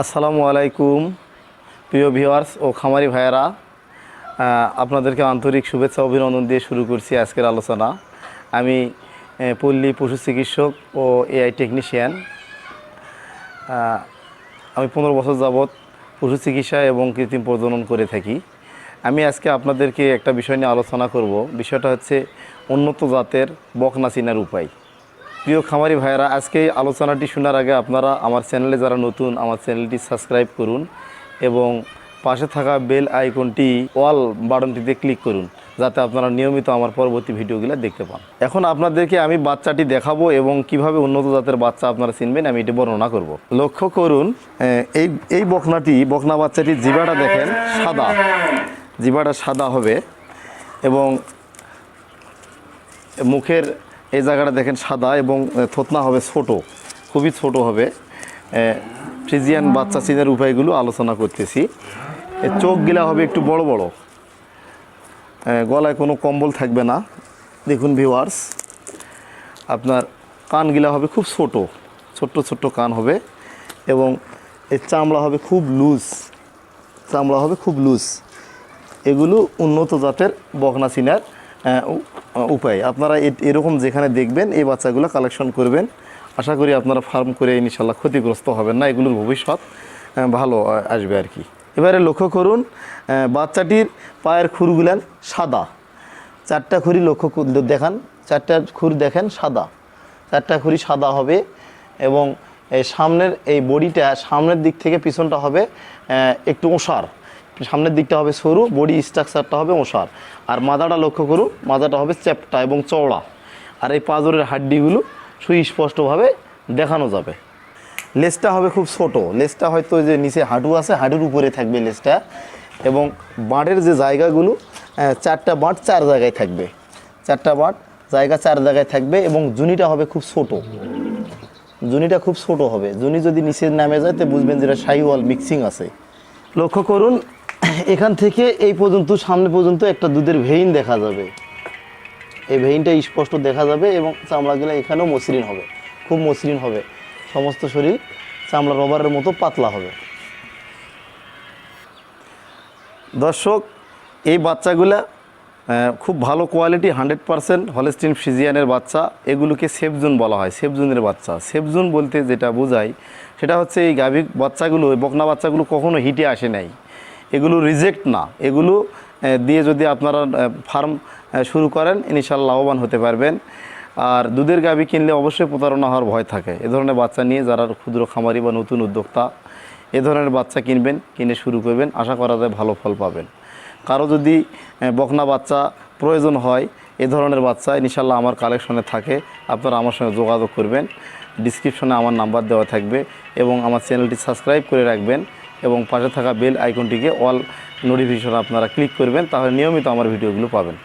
আসসালামু আলাইকুম প্রিয় ভিউয়ার্স ও খামারি ভাইয়েরা, আপনাদেরকে আন্তরিক শুভেচ্ছা অভিনন্দন দিয়ে শুরু করছি আজকের আলোচনা। আমি পল্লী পশু চিকিৎসক ও এআই টেকনিশিয়ান। আমি 15 বছর যাবৎ পশু চিকিৎসা এবং কৃত্রিম প্রজনন করে থাকি। আমি আজকে আপনাদেরকে একটা বিষয় নিয়ে আলোচনা করব। বিষয়টা হচ্ছে উন্নত জাতের বকনা চিনার উপায়। প্রিয় খামারি ভাইয়েরা, আজকে এই আলোচনাটি শোনার আগে আপনারা আমার চ্যানেলে যারা নতুন, আমার চ্যানেলটি সাবস্ক্রাইব করুন এবং পাশে থাকা বেল আইকনটি অল বাটনটিতে ক্লিক করুন, যাতে আপনারা নিয়মিত আমার পরবর্তী ভিডিওগুলো দেখতে পান। এখন আপনাদেরকে আমি বাচ্চাটি দেখাবো এবং কিভাবে উন্নত জাতের বাচ্চা আপনারা চিনবেন আমি এটি বর্ণনা করব। লক্ষ্য করুন, এই বকনা বাচ্চাটির জিবাটা দেখেন সাদা, জিবাটা সাদা হবে এবং মুখের এই জায়গাটা দেখেন সাদা এবং থতনা হবে ছোট, খুবই ছোট হবে। ফ্রিজিয়ান বাচ্চা চিনার উপায়গুলো আলোচনা করতেছি। চোখগুলা হবে একটু বড় বড়, গলায় কোনো কম্বল থাকবে না। দেখুন ভিউয়ার্স, আপনার কানগুলা হবে খুব ছোট, ছোট্ট ছোট্ট কান হবে এবং এই চামড়া হবে খুব লুজ, চামড়া হবে খুব লুজ। এগুলো উন্নত জাতের বকনা চিনার উপায়। আপনারা এরকম যেখানে দেখবেন এই বাচ্চাগুলো কালেকশন করবেন। আশা করি আপনারা ফার্ম করে ইনশাল্লাহ ক্ষতিগ্রস্ত হবেন না, এগুলোর ভবিষ্যৎ ভালো আসবে আর কি। এবারে লক্ষ্য করুন, বাচ্চাটির পায়ের খুরগুলান সাদা, চারটা খুরি লক্ষ্য দেখান, চারটা খুর দেখেন সাদা, চারটা খুরি সাদা হবে এবং এই সামনের এই বডিটা সামনের দিক থেকে পিছনটা হবে একটু ওষার, সামনের দিকটা হবে সরু, বডি স্ট্রাকচারটা হবে ওষার। আর মাথাটা লক্ষ্য করুন, মাথাটা হবে চ্যাপ্টা এবং চওড়া। আর এই পাঁজরের হাড্ডিগুলো সুস্পষ্টভাবে দেখানো যাবে। লেজটা হবে খুব ছোট, লেজটা হয়তো যে নিচে হাঁটু আছে, হাঁটুর উপরে থাকবে লেজটা এবং বাঁটের যে জায়গাগুলো, চারটা বাঁট চার জায়গায় থাকবে, চারটা বাঁট জায়গা চার জায়গায় থাকবে এবং জুনিটা হবে খুব ছোট, জুনিটা খুব ছোট হবে। জুনি যদি নিচে নামে যায় তো বুঝবেন যেটা শাহিওয়াল মিক্সিং আছে। লক্ষ্য করুন, এখান থেকে এই পর্যন্ত সামনে পর্যন্ত একটা দুধের ভেইন দেখা যাবে, এই ভেইনটা স্পষ্ট দেখা যাবে এবং চামড়াগুলো এখানেও মসৃণ হবে, খুব মসৃণ হবে। সমস্ত শরীর চামড়া রবারের মতো পাতলা হবে। দর্শক, এই বাচ্চাগুলা খুব ভালো কোয়ালিটি, 100% হলস্টিন ফ্রিজিয়ানের বাচ্চা। এগুলোকে সেফজুন বলা হয়, সেফজুনের বাচ্চা। সেফজুন বলতে যেটা বোঝায় সেটা হচ্ছে এই গাভী বাচ্চাগুলো, বকনা বাচ্চাগুলো কখনো হিটে আসে নাই, এগুলো রিজেক্ট না। এগুলো দিয়ে যদি আপনারা ফার্ম শুরু করেন ইনশাআল্লাহ লাভবান হতে পারবেন। আর দুধের গাভী কিনলে অবশ্যই প্রতারণা হওয়ার ভয় থাকে। এ ধরনের বাচ্চা নিয়ে যারা ক্ষুদ্র খামারি বা নতুন উদ্যোক্তা এ ধরনের বাচ্চা কিনবেন, কিনে শুরু করবেন, আশা করা যায় ভালো ফল পাবেন। কারো যদি বকনা বাচ্চা প্রয়োজন হয়, এ ধরনের বাচ্চা ইনশাআল্লাহ আমার কালেকশনে থাকে, আপনারা আমার সঙ্গে যোগাযোগ করবেন। ডিসক্রিপশনে আমার নাম্বার দেওয়া থাকবে এবং আমার চ্যানেলটি সাবস্ক্রাইব করে রাখবেন এবং পাশে থাকা বেল আইকনটিকে অল নোটিফিকেশন আপনারা ক্লিক করবেন, তাহলে নিয়মিত আমার ভিডিওগুলো পাবেন।